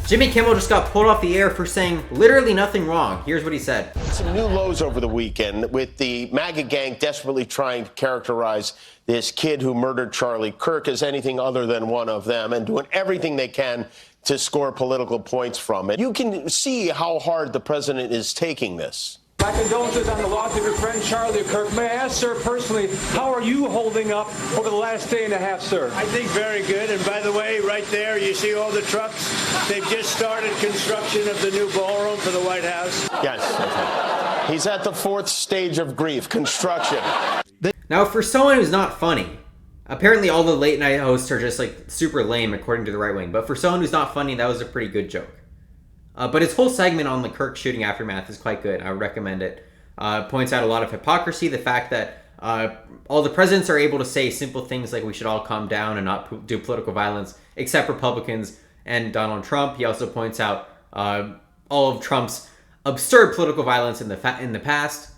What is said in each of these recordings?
Jimmy Kimmel just got pulled off the air for saying literally nothing wrong. Here's what he said. Some new lows over the weekend with the MAGA gang desperately trying to characterize this kid who murdered Charlie Kirk as anything other than one of them and doing everything they can to score political points from it. You can see how hard the president is taking this. My condolences on the loss of your friend Charlie Kirk. May I ask, sir, personally, how are you holding up over the last day and a half, sir? I think very good. And by the way, right there, you see all the trucks? They've just started construction of the new ballroom for the White House. Yes. He's at the fourth stage of grief, construction. Now, for someone who's not funny, apparently all the late night hosts are just like super lame according to the right wing, but for someone who's not funny, that was a pretty good joke. But his whole segment on the Kirk shooting aftermath is quite good. I would recommend it. Points out a lot of hypocrisy, the fact that all the presidents are able to say simple things like we should all calm down and not do political violence, except Republicans and Donald Trump. He also points out all of Trump's absurd political violence in the past.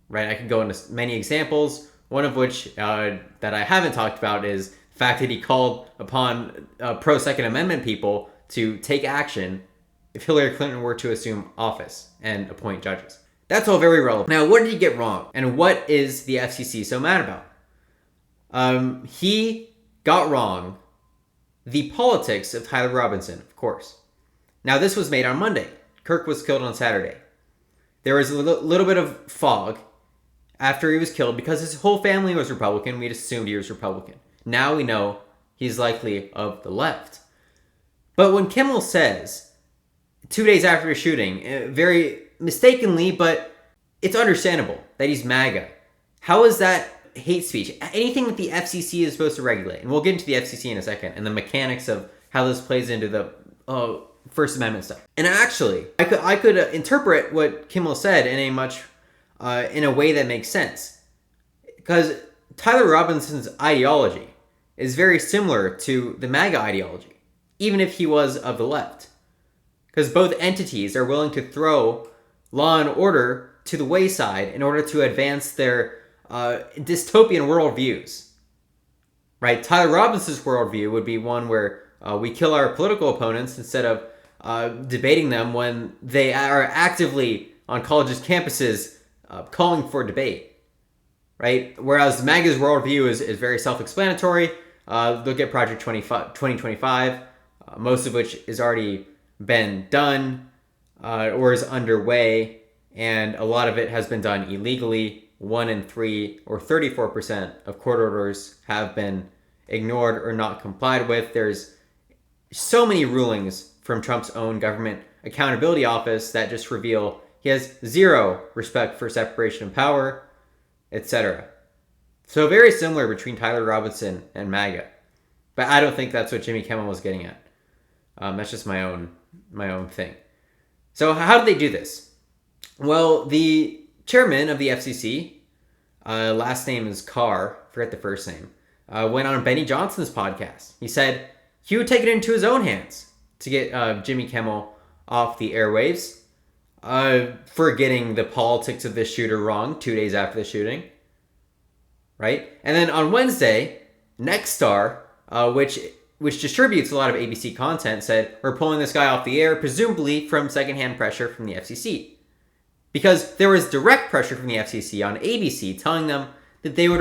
Right, I could go into many examples. One of which that I haven't talked about is the fact that he called upon pro-Second Amendment people to take action if Hillary Clinton were to assume office and appoint judges. That's all very relevant. Now, what did he get wrong? And what is the FCC so mad about? He got wrong the politics of Tyler Robinson, of course. Now, this was made on Monday. Kirk was killed on Saturday. There was a little bit of fog after he was killed because his whole family was Republican. We'd assumed he was Republican. Now we know he's likely of the left. But when Kimmel says 2 days after the shooting, very mistakenly, but it's understandable that he's MAGA. How is that hate speech? Anything that the FCC is supposed to regulate, and we'll get into the FCC in a second, and the mechanics of how this plays into the First Amendment stuff. And actually, I could interpret what Kimmel said in a way that makes sense, because Tyler Robinson's ideology is very similar to the MAGA ideology, even if he was of the left. Because both entities are willing to throw law and order to the wayside in order to advance their dystopian worldviews. Right? Tyler Robinson's worldview would be one where we kill our political opponents instead of debating them when they are actively on colleges' campuses calling for debate. Right? Whereas MAGA's worldview is very self-explanatory. Look at Project 2025, most of which is already been done or is underway, and a lot of it has been done illegally. 1 in 3 or 34% of court orders have been ignored or not complied with. There's so many rulings from Trump's own government accountability office that just reveal he has zero respect for separation of power, etc. So very similar between Tyler Robinson and MAGA. But I don't think that's what Jimmy Kimmel was getting at. That's just my own thing. So how did they do this? Well, the chairman of the FCC, last name is Carr, forget the first name, went on Benny Johnson's podcast. He said he would take it into his own hands to get Jimmy Kimmel off the airwaves for getting the politics of the shooter wrong 2 days after the shooting. Right? And then on Wednesday, Nexstar, which distributes a lot of ABC content, said, we're pulling this guy off the air, presumably from secondhand pressure from the FCC. Because there was direct pressure from the FCC on ABC telling them that they would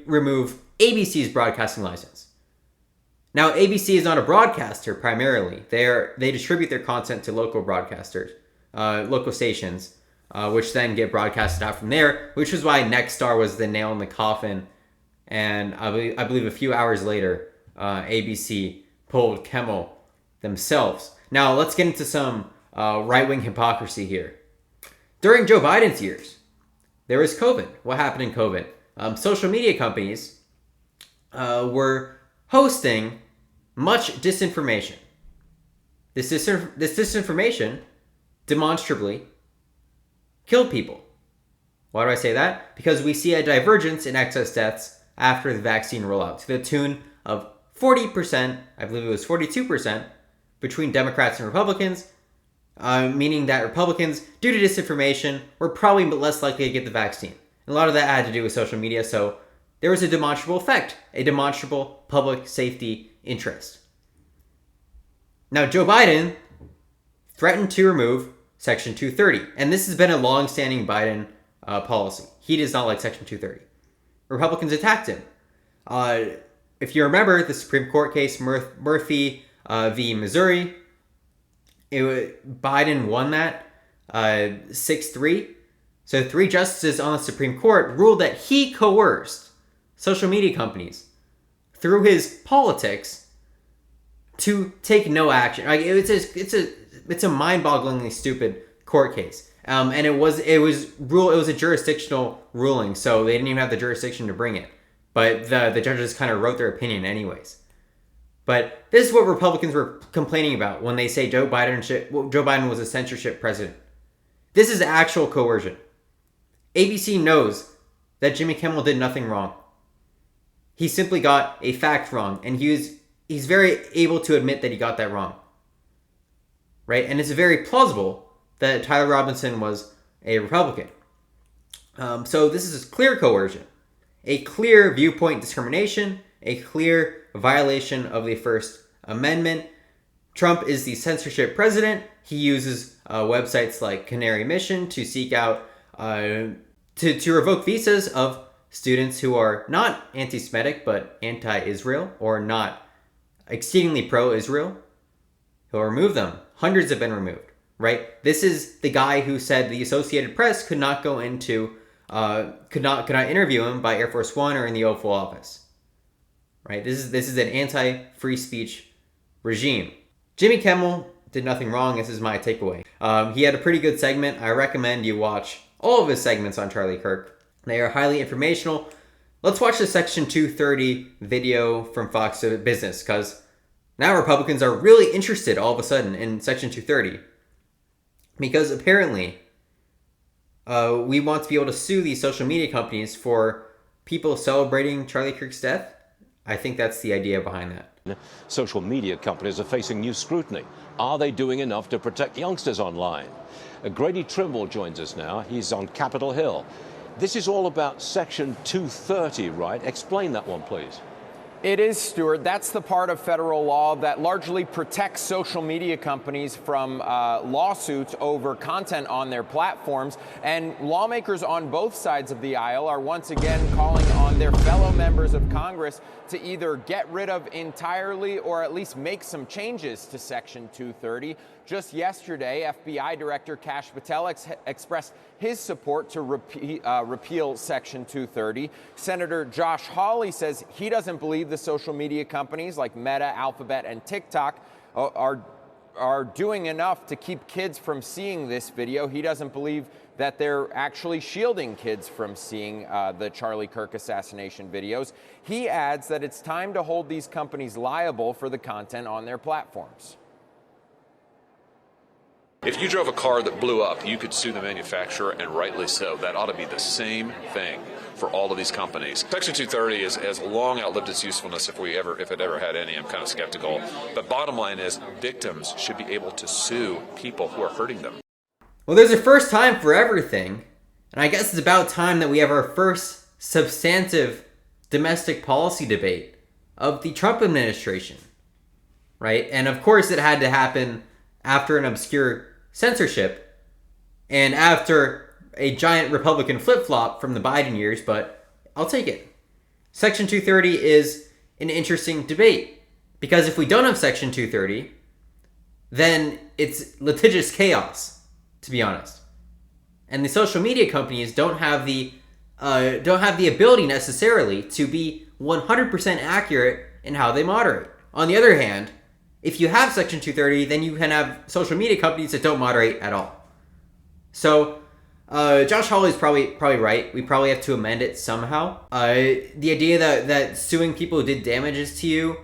remove ABC's broadcasting license. Now, ABC is not a broadcaster primarily. They distribute their content to local broadcasters, local stations, which then get broadcasted out from there, which is why Nexstar was the nail in the coffin. And I believe a few hours later, ABC pulled Kimmel themselves. Now, let's get into some right-wing hypocrisy here. During Joe Biden's years, there was COVID. What happened in COVID? Social media companies were hosting much disinformation. This disinformation demonstrably killed people. Why do I say that? Because we see a divergence in excess deaths after the vaccine rollout to the tune of 40%, I believe it was 42%, between Democrats and Republicans, meaning that Republicans, due to disinformation, were probably less likely to get the vaccine. And a lot of that had to do with social media, so there was a demonstrable effect, a demonstrable public safety interest. Now, Joe Biden threatened to remove Section 230. And this has been a long-standing Biden policy. He does not like Section 230. Republicans attacked him. If you remember the Supreme Court case, Murphy v. Missouri, Biden won that 6-3. So 3 justices on the Supreme Court ruled that he coerced social media companies through his politics to take no action. Like it's a mind-bogglingly stupid court case. And it was a jurisdictional ruling, so they didn't even have the jurisdiction to bring it. But the judges kind of wrote their opinion anyways. But this is what Republicans were complaining about when they say Joe Biden was a censorship president. This is actual coercion. ABC knows that Jimmy Kimmel did nothing wrong. He simply got a fact wrong, and he's very able to admit that he got that wrong. Right? And it's very plausible that Tyler Robinson was a Republican. So this is clear coercion, a clear viewpoint discrimination, a clear violation of the First Amendment. Trump is the censorship president. He uses websites like Canary Mission to seek out to revoke visas of students who are not anti-Semitic but anti-Israel or not exceedingly pro-Israel. He'll remove them. Hundreds have been removed. Right? This is the guy who said the Associated Press could not go into, could not interview him by Air Force One or in the Oval Office. Right? This is an anti-free speech regime. Jimmy Kimmel did nothing wrong. This is my takeaway. He had a pretty good segment. I recommend you watch all of his segments on Charlie Kirk. They are highly informational. Let's watch the Section 230 video from Fox Business, because now Republicans are really interested all of a sudden in Section 230. Because apparently, we want to be able to sue these social media companies for people celebrating Charlie Kirk's death. I think that's the idea behind that. Social media companies are facing new scrutiny. Are they doing enough to protect youngsters online? Grady Trimble joins us now. He's on Capitol Hill. This is all about Section 230, right? Explain that one, please. It is, Stuart. That's the part of federal law that largely protects social media companies from lawsuits over content on their platforms. And lawmakers on both sides of the aisle are once again calling on their fellow members of Congress to either get rid of entirely or at least make some changes to Section 230. Just yesterday, FBI Director Kash Patel expressed his support to repeal Section 230. Senator Josh Hawley says he doesn't believe the social media companies like Meta, Alphabet, and TikTok are doing enough to keep kids from seeing this video. He doesn't believe that they're actually shielding kids from seeing the Charlie Kirk assassination videos. He adds that it's time to hold these companies liable for the content on their platforms. If you drove a car that blew up, you could sue the manufacturer, and rightly so. That ought to be the same thing for all of these companies. Section 230 has long outlived its usefulness, if it ever had any. I'm kind of skeptical. But bottom line is, victims should be able to sue people who are hurting them. Well, there's a first time for everything, and I guess it's about time that we have our first substantive domestic policy debate of the Trump administration, right? And of course, it had to happen after an obscure censorship and after a giant Republican flip-flop from the Biden years, but I'll take it. Section 230 is an interesting debate because if we don't have Section 230, then it's litigious chaos, to be honest. And the social media companies don't have the ability necessarily to be 100% accurate in how they moderate. On the other hand, if you have Section 230, then you can have social media companies that don't moderate at all. So, Josh Hawley is probably right. We probably have to amend it somehow. The idea that suing people who did damages to you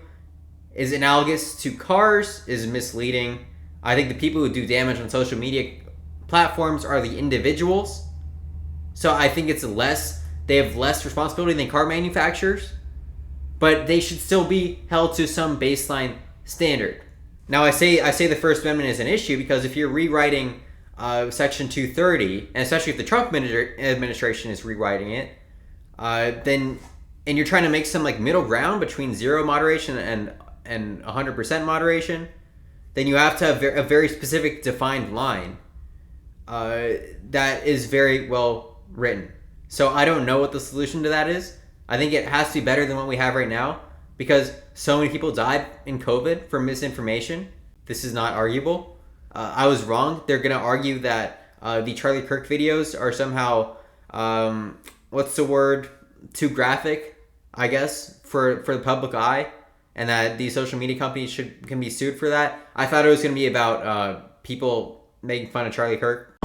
is analogous to cars is misleading. I think the people who do damage on social media platforms are the individuals. So I think they have less responsibility than car manufacturers, but they should still be held to some baseline standard. Now I say the First Amendment is an issue because if you're rewriting Section 230, and especially if the Trump administration is rewriting it, then and you're trying to make some like middle ground between zero moderation and 100% moderation, then you have to have a very specific defined line that is very well written. So I don't know what the solution to that is. I think it has to be better than what we have right now because so many people died in COVID from misinformation. This is not arguable. I was wrong. They're going to argue that the Charlie Kirk videos are somehow, what's the word, too graphic, I guess, for the public eye, and that these social media companies can be sued for that. I thought it was going to be about people making fun of Charlie Kirk